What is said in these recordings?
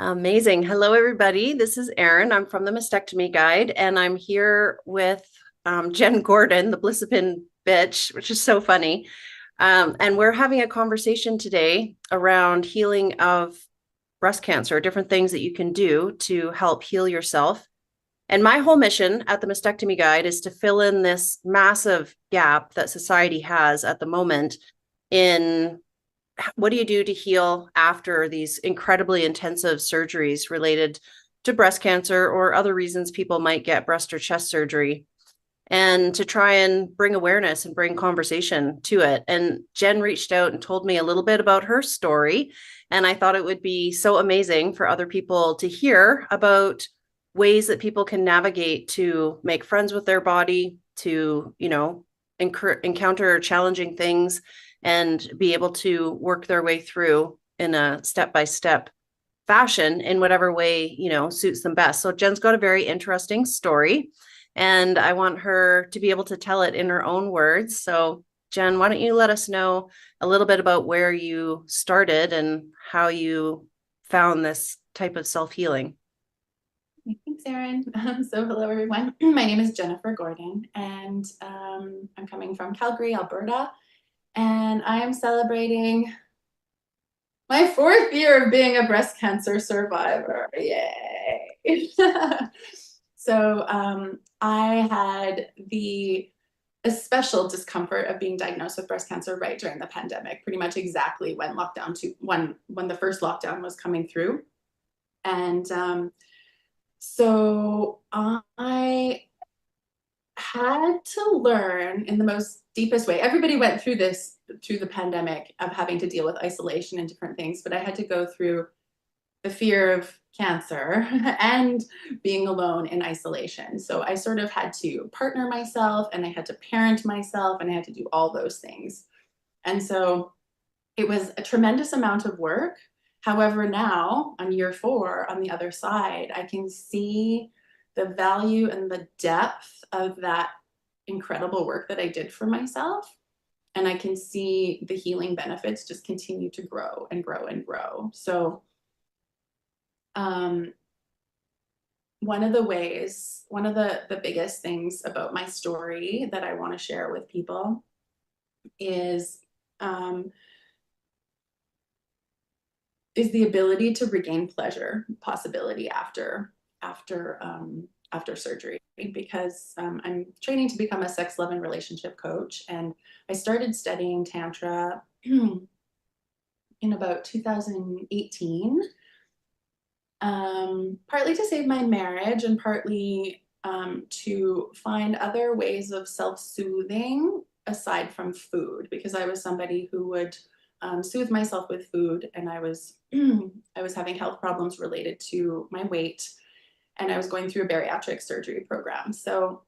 Amazing. Hello, everybody. This is Erin. I'm from the Mastectomy Guide, and I'm here with Jen Gordon, the Blissipin bitch, which is so funny. And we're having a conversation today around healing of breast cancer, different things that you can do to help heal yourself. And my whole mission at the Mastectomy Guide is to fill in this massive gap that society has at the moment in what do you do to heal after these incredibly intensive surgeries related to breast cancer or other reasons people might get breast or chest surgery, and to try and bring awareness and bring conversation to it. And Jen reached out and told me a little bit about her story, and I thought it would be so amazing for other people to hear about ways that people can navigate to make friends with their body, to encounter challenging things and be able to work their way through in a step-by-step fashion in whatever way, suits them best. So Jen's got a very interesting story, and I want her to be able to tell it in her own words. So Jen, why don't you let us know a little bit about where you started and how you found this type of self-healing? Thanks, Erin. So hello, everyone. My name is Jennifer Gordon, and I'm coming from Calgary, Alberta, and I am celebrating my 4th year of being a breast cancer survivor. Yay! So I had a special discomfort of being diagnosed with breast cancer right during the pandemic, pretty much exactly when when the first lockdown was coming through. And so I had to learn in the most deepest way. Everybody went through this through the pandemic of having to deal with isolation and different things, but I had to go through the fear of cancer and being alone in isolation. So I sort of had to partner myself, and I had to parent myself, and I had to do all those things. And so it was a tremendous amount of work. However, now on year 4, on the other side, I can see the value and the depth of that incredible work that I did for myself. And I can see the healing benefits just continue to grow and grow and grow. So, um, one of the biggest things about my story that I want to share with people is um, is the ability to regain pleasure possibility after surgery, because I'm training to become a sex, love, and relationship coach, and I started studying tantra in about 2018, partly to save my marriage and partly to find other ways of self-soothing aside from food, because I was somebody who would soothe myself with food, and I was I was having health problems related to my weight, and I was going through a bariatric surgery program. So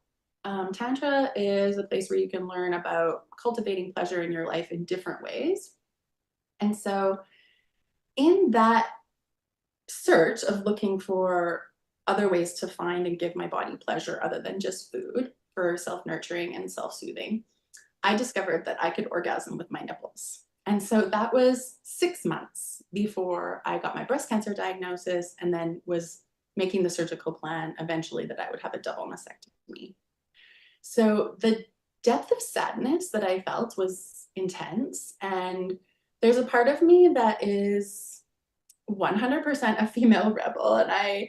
Tantra is a place where you can learn about cultivating pleasure in your life in different ways. And so in that search of looking for other ways to find and give my body pleasure other than just food for self-nurturing and self-soothing, I discovered that I could orgasm with my nipples. And so that was 6 months before I got my breast cancer diagnosis, and then was making the surgical plan eventually that I would have a double mastectomy. So the depth of sadness that I felt was intense. And there's a part of me that is 100% a female rebel. And I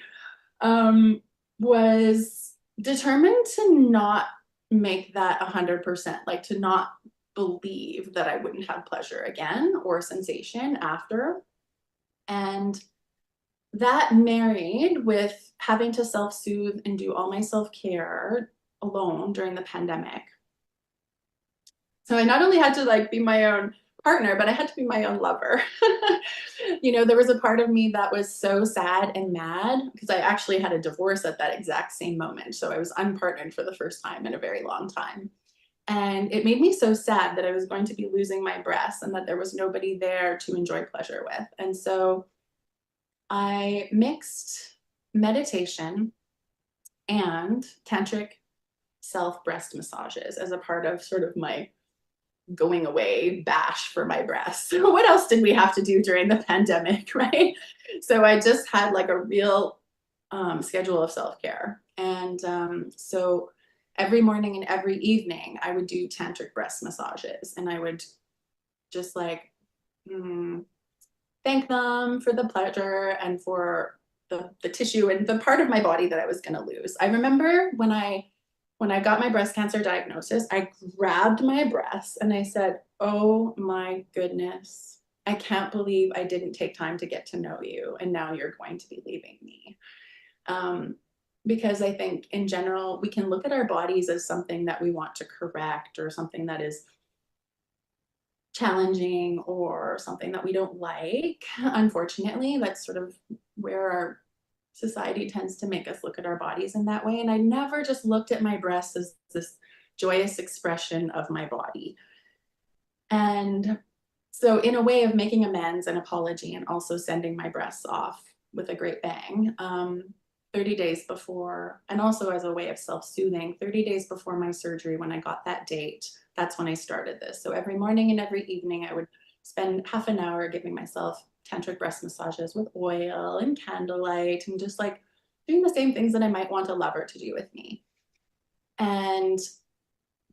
was determined to not make that 100%, like to not believe that I wouldn't have pleasure again or sensation after. And that married with having to self-soothe and do all my self-care alone during the pandemic. So I not only had to be my own partner, but I had to be my own lover. There was a part of me that was so sad and mad because I actually had a divorce at that exact same moment. So I was unpartnered for the first time in a very long time. And it made me so sad that I was going to be losing my breasts and that there was nobody there to enjoy pleasure with. And so I mixed meditation and tantric self breast massages as a part of sort of my going away bash for my breasts. What else did we have to do during the pandemic, right? So I just had like a real schedule of self-care. And so every morning and every evening, I would do tantric breast massages, and I would just like mm, thank them for the pleasure and for the tissue and the part of my body that I was going to lose. I remember when I got my breast cancer diagnosis, I grabbed my breasts and I said, "Oh my goodness, I can't believe I didn't take time to get to know you, and now you're going to be leaving me." Um, because I think in general, we can look at our bodies as something that we want to correct or something that is challenging or something that we don't like. Unfortunately, that's sort of where our society tends to make us look at our bodies in that way. And I never just looked at my breasts as this joyous expression of my body. And so, in a way of making amends and apology, and also sending my breasts off with a great bang, 30 days before, and also as a way of self soothing, 30 days before my surgery, when I got that date, that's when I started this. So, every morning and every evening, I would spend half an hour giving myself tantric breast massages with oil and candlelight, and just like doing the same things that I might want a lover to do with me. And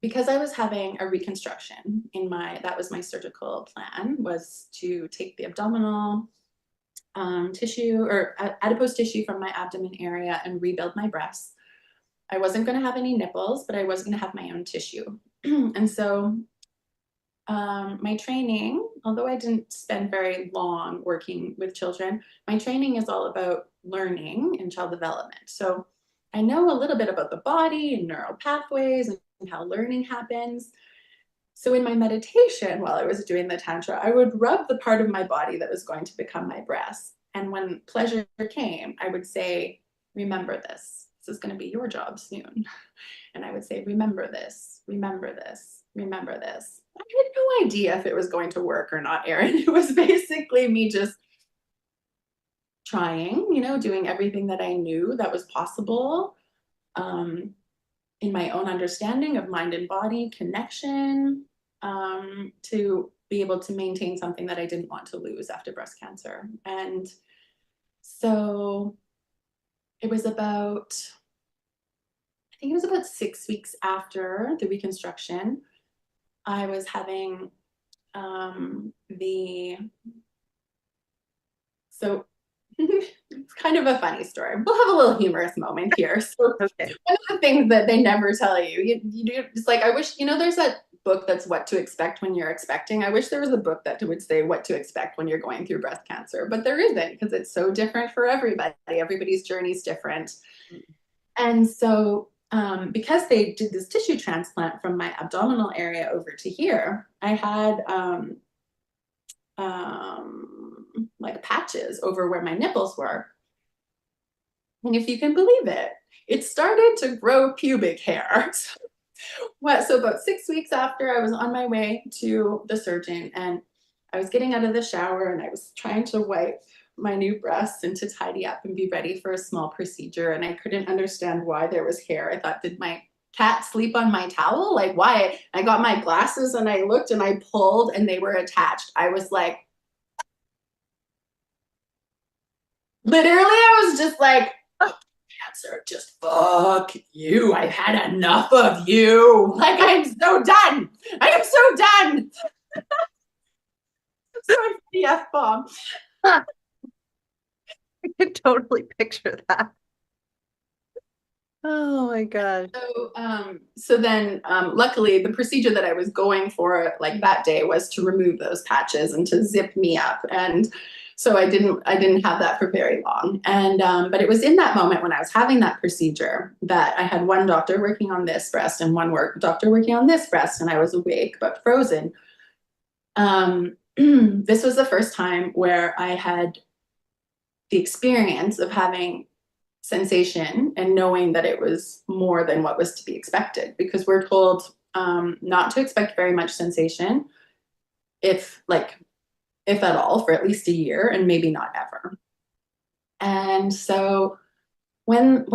because I was having a reconstruction in my, that was my surgical plan, was to take the abdominal tissue or adipose tissue from my abdomen area and rebuild my breasts. I wasn't going to have any nipples, but I was going to have my own tissue. And so my training, although I didn't spend very long working with children, my training is all about learning and child development. So I know a little bit about the body and neural pathways and how learning happens. So in my meditation, while I was doing the tantra, I would rub the part of my body that was going to become my breast. And when pleasure came, I would say, "Remember this. This is going to be your job soon." And I would say, "Remember this, remember this, remember this." I had no idea if it was going to work or not, Erin. It was basically me just trying, doing everything that I knew that was possible, um, in my own understanding of mind and body connection, to be able to maintain something that I didn't want to lose after breast cancer. And so it was about, I think it was about 6 weeks after the reconstruction, I was having so it's kind of a funny story. We'll have a little humorous moment here. So one Okay. of the things that they never tell you, it's like, I wish, there's that book that's What to Expect When You're Expecting. I wish there was a book that would say what to expect when you're going through breast cancer, but there isn't, because it's so different for everybody. Everybody's journey is different. And so because they did this tissue transplant from my abdominal area over to here, I had like patches over where my nipples were. And if you can believe it, it started to grow pubic hair. So about 6 weeks after, I was on my way to the surgeon, and I was getting out of the shower, and I was trying to wipe my new breasts and to tidy up and be ready for a small procedure. And I couldn't understand why there was hair. I thought, did my cat sleep on my towel? Like, why? I got my glasses and I looked and I pulled and they were attached. I was like, literally, I was just like, "Oh, cancer, just fuck you. I've had enough of you. Like, I'm so done. I am so done." Sorry for the F bomb. I can totally picture that. Oh my gosh. So then, luckily, the procedure that I was going for like that day was to remove those patches and to zip me up. And so I didn't have that for very long. And but it was in that moment when I was having that procedure that I had one doctor working on this breast and doctor working on this breast, and I was awake but frozen. This was the first time where I had the experience of having sensation and knowing that it was more than what was to be expected, because we're told not to expect very much sensation, if at all, for at least a year, and maybe not ever. And so when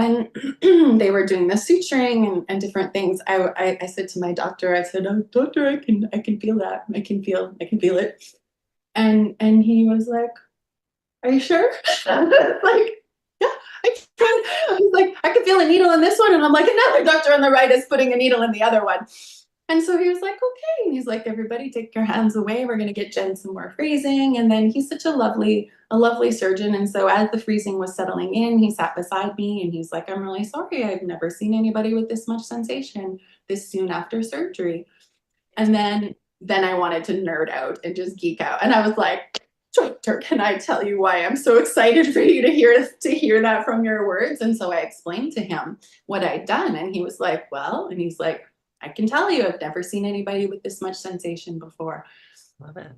they were doing the suturing and different things, I said to my doctor, I said, "Oh, doctor, I can feel that. I can feel it." And he was like, Are you sure? Like, yeah, I can. I was like, I could feel a needle in this one. And I'm like, another doctor on the right is putting a needle in the other one. And so he was like, okay. And he's like, everybody take your hands away. We're going to get Jen some more freezing. And then he's such a lovely surgeon. And so as the freezing was settling in, he sat beside me and he's like, I'm really sorry. I've never seen anybody with this much sensation this soon after surgery. And then I wanted to nerd out and just geek out. And I was like, Doctor, can I tell you why I'm so excited for you to hear that from your words? And so I explained to him what I'd done. And he was like, well, and he's like, I can tell you, I've never seen anybody with this much sensation before. Love it.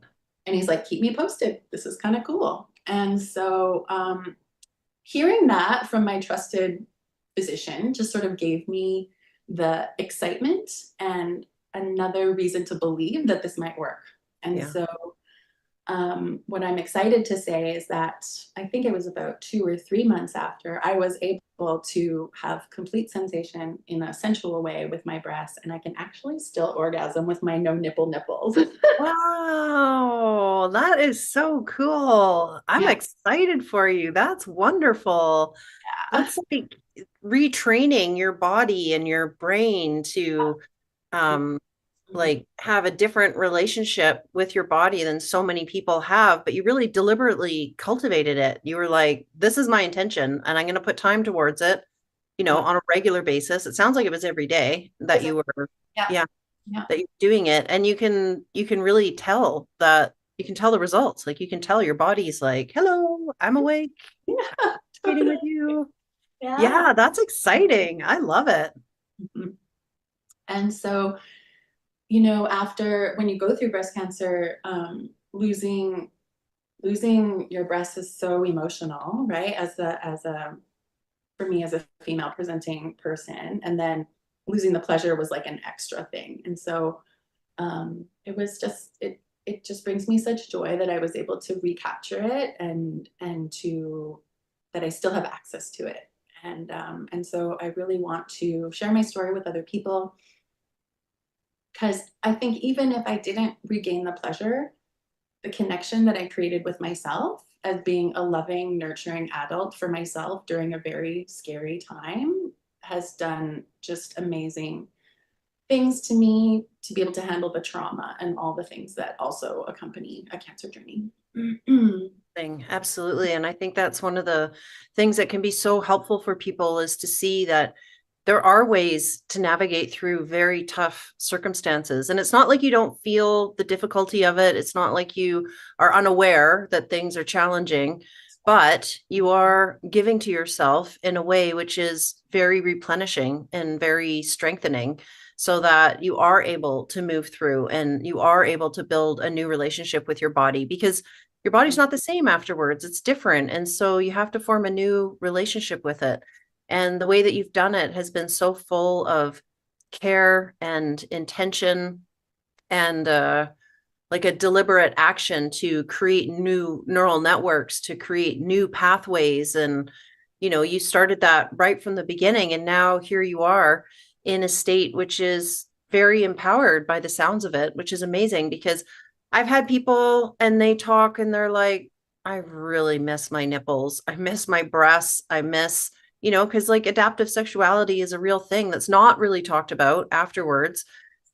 And he's like, keep me posted. This is kind of cool. And so hearing that from my trusted physician just sort of gave me the excitement and another reason to believe that this might work. And Yeah. so what I'm excited to say is that I think it was about 2 or 3 months after I was able to have complete sensation in a sensual way with my breasts, and I can actually still orgasm with my no nipple nipples. Wow, that is so cool. I'm Yeah. excited for you. That's wonderful. That's like retraining your body and your brain to um like have a different relationship with your body than so many people have, but you really deliberately cultivated it. You were like, this is my intention and I'm going to put time towards it, Yeah. on a regular basis. It sounds like it was every day that you were, Yeah. yeah, Yeah. that you're doing it. And you can really tell that you can tell the results. Like you can tell your body's like, hello, I'm awake, Yeah. meeting with Totally. you. Yeah. Yeah, that's exciting. I love it. Mhm. And so, after when you go through breast cancer, losing your breast is so emotional, right? As a for me as a female presenting person, and then losing the pleasure was like an extra thing. And so it just brings me such joy that I was able to recapture it and to that I still have access to it. And so I really want to share my story with other people because I think even if I didn't regain the pleasure, the connection that I created with myself as being a loving, nurturing adult for myself during a very scary time has done just amazing things to me to be able to handle the trauma and all the things that also accompany a cancer journey. Thing. Absolutely. And I think that's one of the things that can be so helpful for people is to see that there are ways to navigate through very tough circumstances. And it's not like you don't feel the difficulty of it. It's not like you are unaware that things are challenging, but you are giving to yourself in a way which is very replenishing and very strengthening so that you are able to move through and you are able to build a new relationship with your body because your body's not the same afterwards. It's different. And so you have to form a new relationship with it. And the way that you've done it has been so full of care and intention and like a deliberate action to create new neural networks, to create new pathways. And, you started that right from the beginning. And now here you are in a state which is very empowered by the sounds of it, which is amazing because I've had people and they talk and they're like, I really miss my nipples. I miss my breasts. I miss, because like adaptive sexuality is a real thing that's not really talked about afterwards,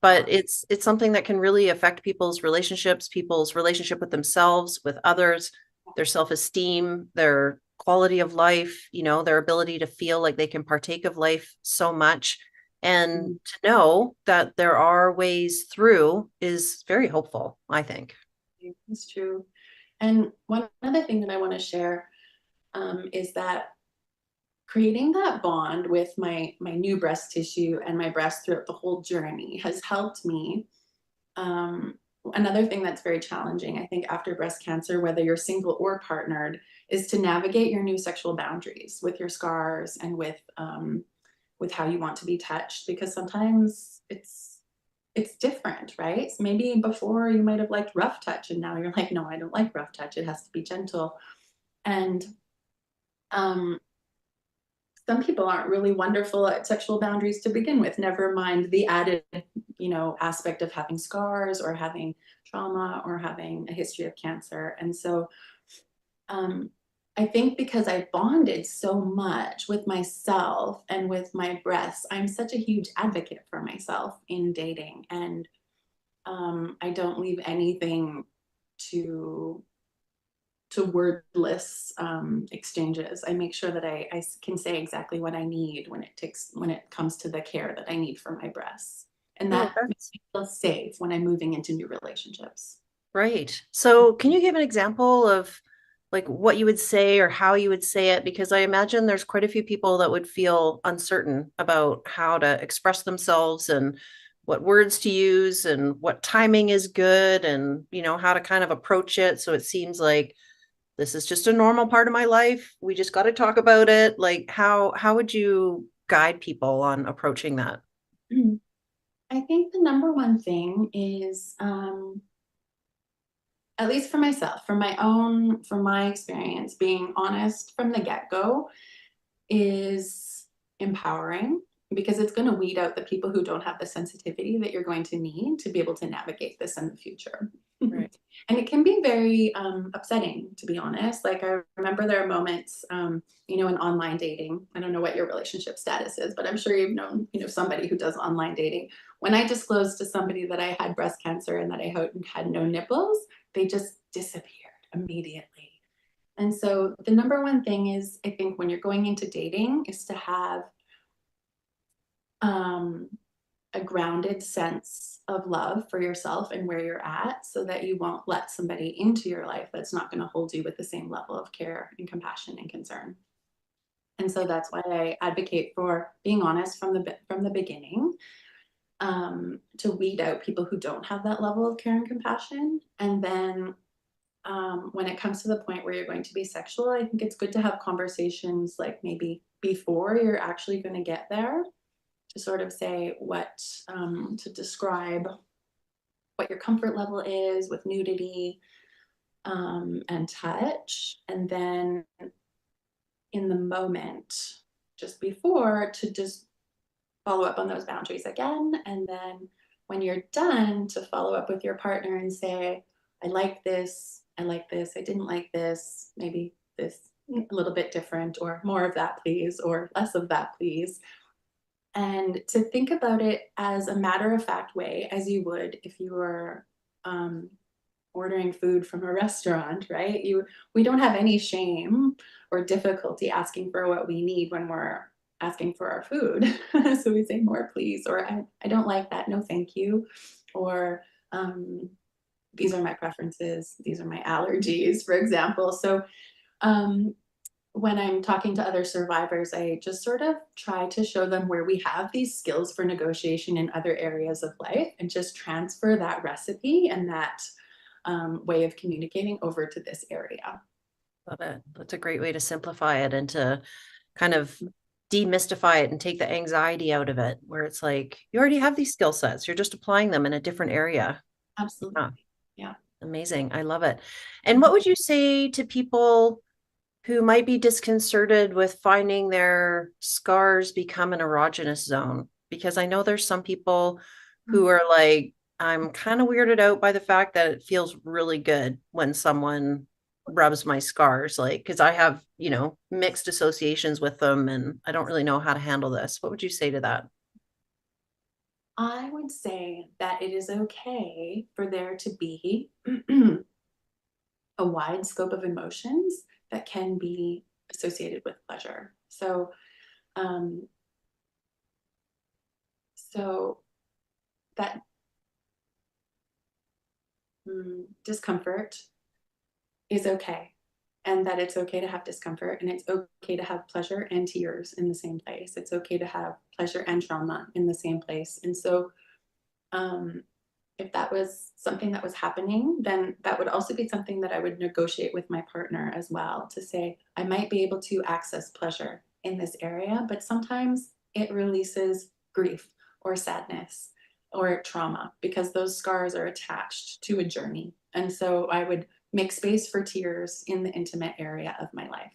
but it's something that can really affect people's relationships, people's relationship with themselves, with others, their self-esteem, their quality of life, their ability to feel like they can partake of life so much. And to know that there are ways through is very hopeful, I think. It's true. And one other thing that I want to share is that creating that bond with my new breast tissue and my breast throughout the whole journey has helped me. Another thing that's very challenging, I think, after breast cancer, whether you're single or partnered, is to navigate your new sexual boundaries with your scars and with how you want to be touched, because sometimes it's different, right? So maybe before you might have liked rough touch, and now you're like, no, I don't like rough touch. It has to be gentle. And um, some people aren't really wonderful at sexual boundaries to begin with, never mind the added, aspect of having scars or having trauma or having a history of cancer. And so Um, I think because I bonded so much with myself and with my breasts, I'm such a huge advocate for myself in dating. And I don't leave anything to wordless exchanges. I make sure that I can say exactly what I need when it comes to the care that I need for my breasts. And Oh, that makes that's me feel safe when I'm moving into new relationships. right. So, can you give an example of like what you would say or how you would say it? Because I imagine there's quite a few people that would feel uncertain about how to express themselves and what words to use and what timing is good and, how to kind of approach it. So it seems like this is just a normal part of my life. We just got to talk about it. Like how would you guide people on approaching that? I think the number one thing is, at least for myself, from my experience, being honest from the get go is empowering because it's going to weed out the people who don't have the sensitivity that you're going to need to be able to navigate this in the future. Right. And it can be very upsetting, to be honest. Like, I remember there are moments, in online dating. I don't know what your relationship status is, but I'm sure you've known, somebody who does online dating. When I disclosed to somebody that I had breast cancer and that I had no nipples, they just disappeared immediately. And so the number one thing is, I think, when you're going into dating, is to have um, a grounded sense of love for yourself and where you're at so that you won't let somebody into your life that's not going to hold you with the same level of care and compassion and concern. And so that's why I advocate for being honest from the beginning, to weed out people who don't have that level of care and compassion. And then when it comes to the point where you're going to be sexual, I think it's good to have conversations like maybe before you're actually going to get there to sort of say to describe what your comfort level is with nudity and touch. And then in the moment, just before, to just follow up on those boundaries again. And then when you're done, to follow up with your partner and say, I like this, I like this, I didn't like this, maybe this a little bit different, or more of that, please, or less of that, please. And to think about it as a matter of fact way, as you would if you were um, ordering food from a restaurant, right? We don't have any shame or difficulty asking for what we need when we're asking for our food. So we say more, please, or I don't like that, no, thank you, or um, these are my preferences, these are my allergies, for example. So um, when I'm talking to other survivors, I just sort of try to show them where we have these skills for negotiation in other areas of life and just transfer that recipe and that way of communicating over to this area. Love it. That's a great way to simplify it and to kind of demystify it and take the anxiety out of it, where it's like you already have these skill sets, you're just applying them in a different area. Yeah, Absolutely. Yeah. amazing. I love it. And what would you say to people who might be disconcerted with finding their scars become an erogenous zone? Because I know there's some people who are like, I'm kind of weirded out by the fact that it feels really good when someone rubs my scars, like, because I have, mixed associations with them and I don't really know how to handle this. What would you say to that? I would say that it is okay for there to be a wide scope of emotions that can be associated with pleasure. Um, so that discomfort is okay, and that it's okay to have discomfort, and it's okay to have pleasure and tears in the same place. It's okay to have pleasure and trauma in the same place. And so um, if that was something that was happening, then that would also be something that I would negotiate with my partner as well, to say, I might be able to access pleasure in this area, but sometimes it releases grief or sadness or trauma because those scars are attached to a journey. And so I would make space for tears in the intimate area of my life.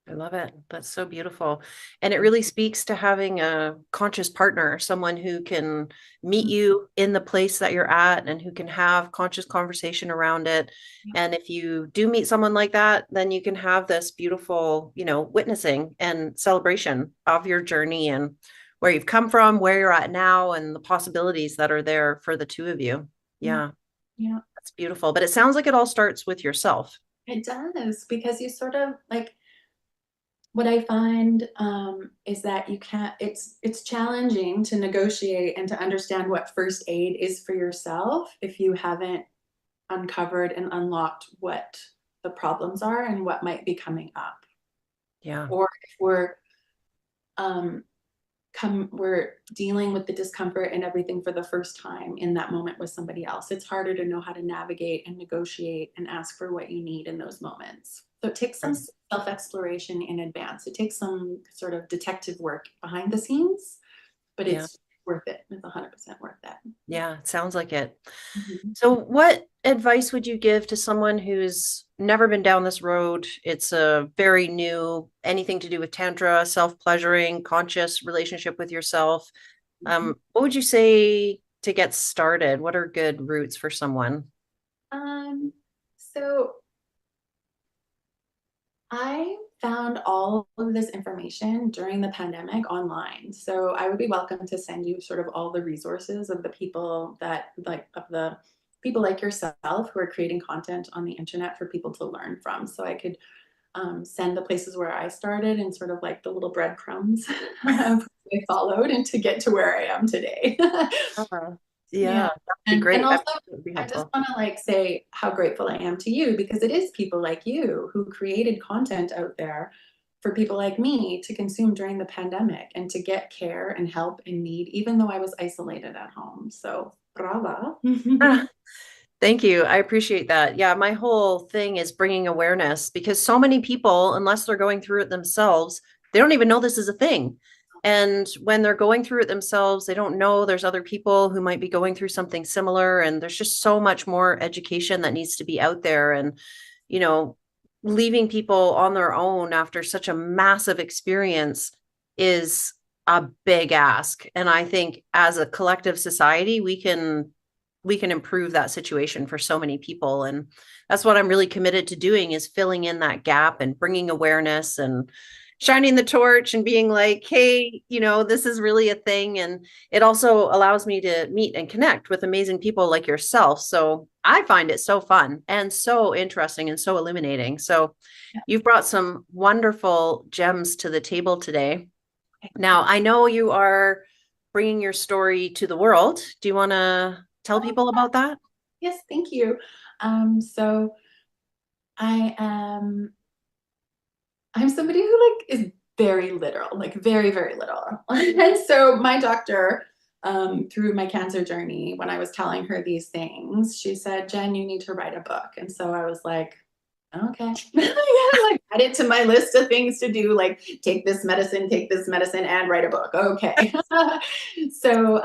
I love it. That's so beautiful. And it really speaks to having a conscious partner, someone who can meet you in the place that you're at and who can have conscious conversation around it. And if you do meet someone like that, then you can have this beautiful, witnessing and celebration of your journey and where you've come from, where you're at now, and the possibilities that are there for the two of you. Yeah. Yeah, Yeah. that's beautiful. But it sounds like it all starts with yourself. It does, because you sort of like, what I find is that you can't, it's challenging to negotiate and to understand what first aid is for yourself if you haven't uncovered and unlocked what the problems are and what might be coming up. Yeah. Or if um, we're dealing with the discomfort and everything for the first time in that moment with somebody else. It's harder to know how to navigate and negotiate and ask for what you need in those moments. So it takes some self-exploration in advance. It takes some sort of detective work behind the scenes, but Yeah. it's worth it. It's 100% worth it. Yeah. It sounds like it. Mhm. So, what advice would you give to someone who's never been down this road? It's a very new, anything to do with Tantra, self pleasuring, conscious relationship with yourself. What would you say to get started? What are good routes for someone? So I found all of this information during the pandemic online. So I would be welcome to send you sort of all the resources of the people that of the people like yourself who are creating content on the internet for people to learn from. So I could send the places where I started and sort of like the little breadcrumbs I followed and to get to where I am today. Uh, Yeah. yeah, that'd be And great. also That would be I just helpful. want to like say how grateful I am to you, because it is people like you who created content out there for people like me to consume during the pandemic and to get care and help in need, even though I was isolated at home. So brava. Thank you. I appreciate that. Yeah, my whole thing is bringing awareness because so many people, unless they're going through it themselves, they don't even know this is a thing. And when they're going through it themselves, they don't know there's other people who might be going through something similar. And there's just so much more education that needs to be out there. And, you know, leaving people on their own after such a massive experience is a big ask. And I think as a collective society, we can improve that situation for so many people, and that's what I'm really committed to doing, is filling in that gap and bringing awareness and shining the torch and being like, hey, this is really a thing. And it also allows me to meet and connect with amazing people like yourself, so I find it so fun and so interesting and so illuminating. So you've brought some wonderful gems to the table today. Now, I know you are bringing your story to the world. Do you want to tell people about that? Yes, thank you. So I am I'm somebody who like is very literal, like very, very literal. And so my doctor, through my cancer journey, when I was telling her these things, she said, Jen, you need to write a book. And so I was like, okay. Yeah, like add it to my list of things to do, like take this medicine, and write a book. Okay. So,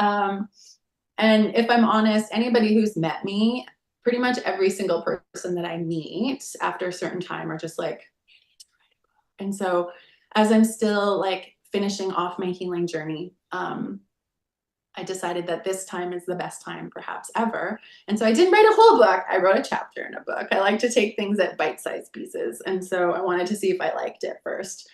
and if I'm honest, anybody who's met me, pretty much every single person that I meet after a certain time are just like, and so as I'm still like finishing off my healing journey, I decided that this time is the best time perhaps ever. And so I didn't write a whole book. I wrote a chapter in a book. I like to take things at bite-sized pieces. And so I wanted to see if I liked it first.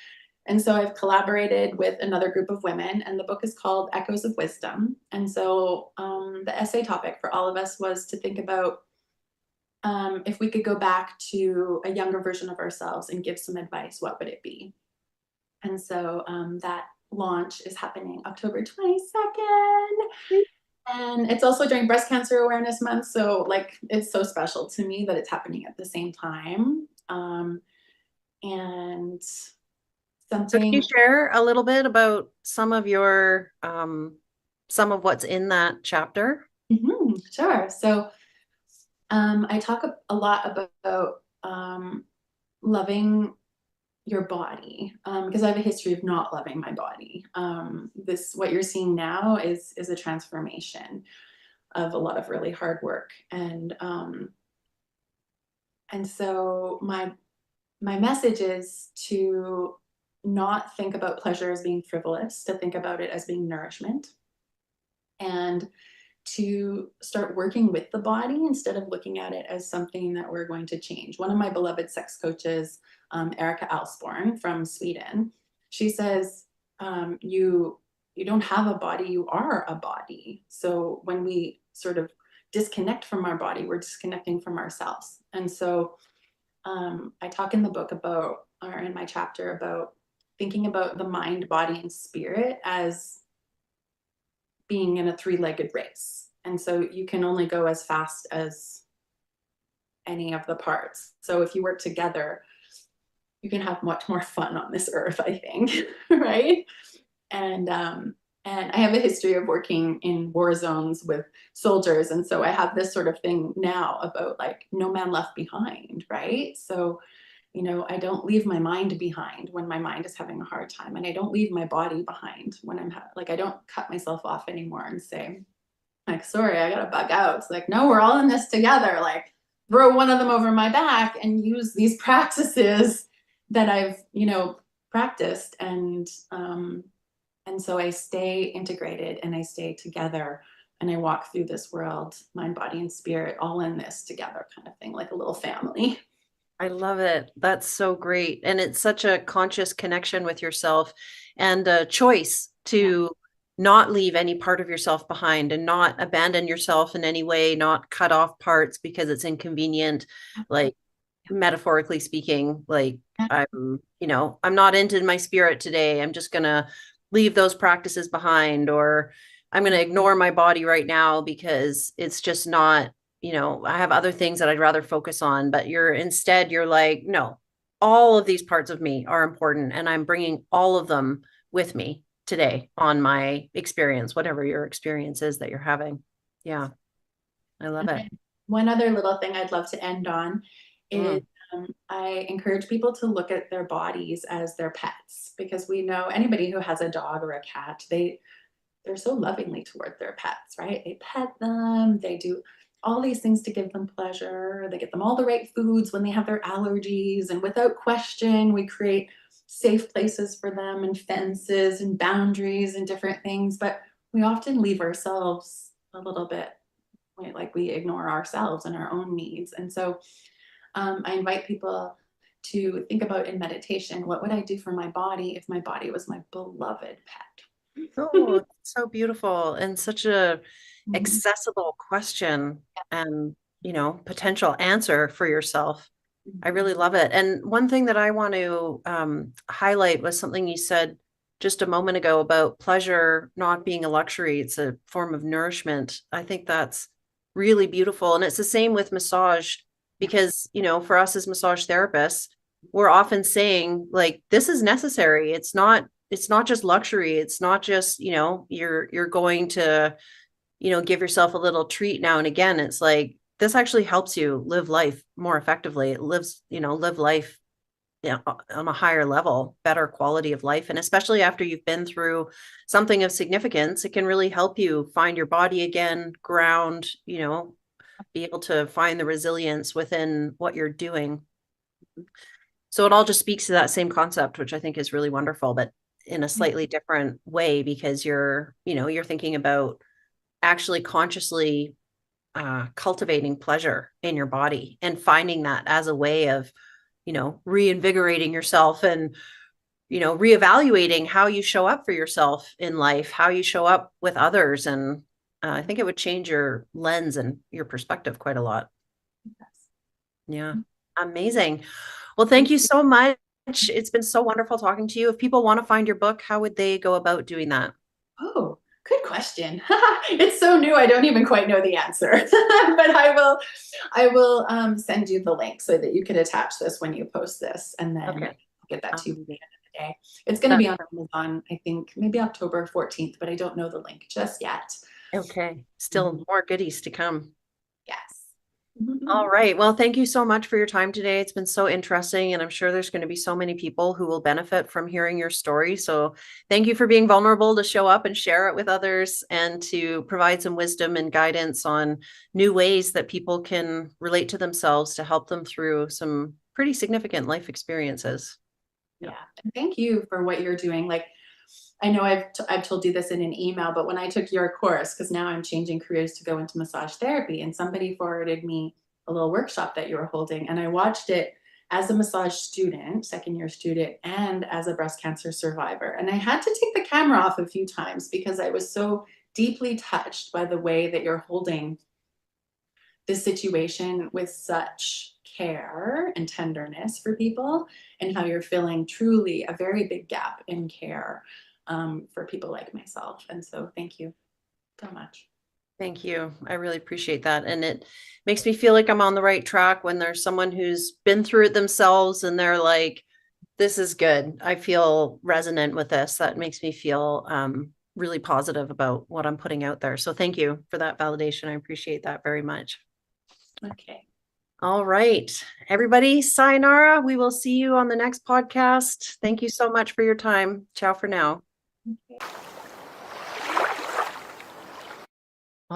And so I've collaborated with another group of women, and the book is called Echoes of Wisdom. And so the essay topic for all of us was to think about if we could go back to a younger version of ourselves and give some advice, what would it be? And so that launch is happening October 22nd. And it's also during Breast Cancer Awareness Month. So, like, it's so special to me that it's happening at the same time. And So can you something, share a little bit about some of what's in that chapter? sure. So, I talk a lot about loving your body, because I have a history of not loving my body. This what you're seeing now is a transformation of a lot of really hard work, and so my message is to not think about pleasure as being frivolous, to think about it as being nourishment, and to start working with the body instead of looking at it as something that we're going to change. One of my beloved sex coaches, Erica Alsborn from Sweden, she says, you don't have a body, you are a body. So when we sort of disconnect from our body, we're disconnecting from ourselves. And so I talk in the book about, or in my chapter, about thinking about the mind, body, and spirit as being in a three-legged race. And so you can only go as fast as any of the parts. So if you work together, you can have much more fun on this earth, I think, right? And and I have a history of working in war zones with soldiers, and so I have this sort of thing now about like no man left behind, right? So I don't leave my mind behind when my mind is having a hard time, and I don't leave my body behind when like I don't cut myself off anymore and say like, sorry, I gotta bug out. It's like, no, we're all in this together. Like, throw one of them over my back and use these practices that I've practiced, and so I stay integrated and I stay together and I walk through this world, mind, body, and spirit, all in this together, kind of thing, like a little family. I love it. That's so great. And it's such a conscious connection with yourself and a choice Yeah. to not leave any part of yourself behind and not abandon yourself in any way, not cut off parts because it's inconvenient. Like, metaphorically speaking, like I'm not into my spirit today. I'm just gonna leave those practices behind, or I'm gonna ignore my body right now because it's just not, I have other things that I'd rather focus on. But you're like, no, all of these parts of me are important, and I'm bringing all of them with me today on my experience, whatever your experience is that you're having. Yeah, I love And it. then one other little thing I'd love to end on is Mm. I encourage people to look at their bodies as their pets, because we know anybody who has a dog or a cat, they're so lovingly toward their pets, right? They pet them, they do all these things to give them pleasure, they get them all the right foods when they have their allergies, and without question, we create safe places for them and fences and boundaries and different things, but we often leave ourselves a little bit like we ignore ourselves and our own needs. And so I invite people to think about in meditation, what would I do for my body if my body was my beloved pet? Oh, so beautiful and such a Mhm. accessible question and, potential answer for yourself. I really love it. And one thing that I want to highlight was something you said just a moment ago about pleasure not being a luxury. It's a form of nourishment. I think that's really beautiful. And it's the same with massage Yeah. because, for us as massage therapists, we're often saying like this is necessary. It's not just luxury. It's not just, you're going to, give yourself a little treat now and again. It's like this actually helps you live life more effectively. It live life, on a higher level, better quality of life. And especially after you've been through something of significance, it can really help you find your body again, ground, be able to find the resilience within what you're doing. So it all just speaks to that same concept, which I think is really wonderful, but in a slightly different way because you're thinking about actually consciously cultivating pleasure in your body and finding that as a way of, reinvigorating yourself and, reevaluating how you show up for yourself in life, how you show up with others. And I think it would change your lens and your perspective quite a lot. Yeah. Amazing. Well, thank you so much. It's been so wonderful talking to you. If people want to find your book, how would they go about doing that? Oh, good question. It's so new, I don't even quite know the answer. But I will send you the link so that you can attach this when you post this, and then Okay. I'll get that to you at the Um, end of the day. It's going to be that's on Amazon, I think maybe October 14th, but I don't know the link just yet. okay. Still Mhm. more goodies to come. Yes. All right. Well, thank you so much for your time today. It's been so interesting, and I'm sure there's going to be so many people who will benefit from hearing your story. So, thank you for being vulnerable to show up and share it with others and to provide some wisdom and guidance on new ways that people can relate to themselves to help them through some pretty significant life experiences. Yeah. And thank you for what you're doing. Like, I know I've told you this in an email, but when I took your course, because now I'm changing careers to go into massage therapy, and somebody forwarded me a little workshop that you were holding, and I watched it as a massage student, second year student, and as a breast cancer survivor. And I had to take the camera off a few times because I was so deeply touched by the way that you're holding this situation with such care and tenderness for people, and how you're filling truly a very big gap in care for people like myself. And so thank you so much. Thank you. I really appreciate that. And it makes me feel like I'm on the right track when there's someone who's been through it themselves and they're like, this is good. I feel resonant with this. That makes me feel really positive about what I'm putting out there. So thank you for that validation. I appreciate that very much. Okay. All right. Everybody, sayonara. We will see you on the next podcast. Thank you so much for your time. Ciao for now. Okay.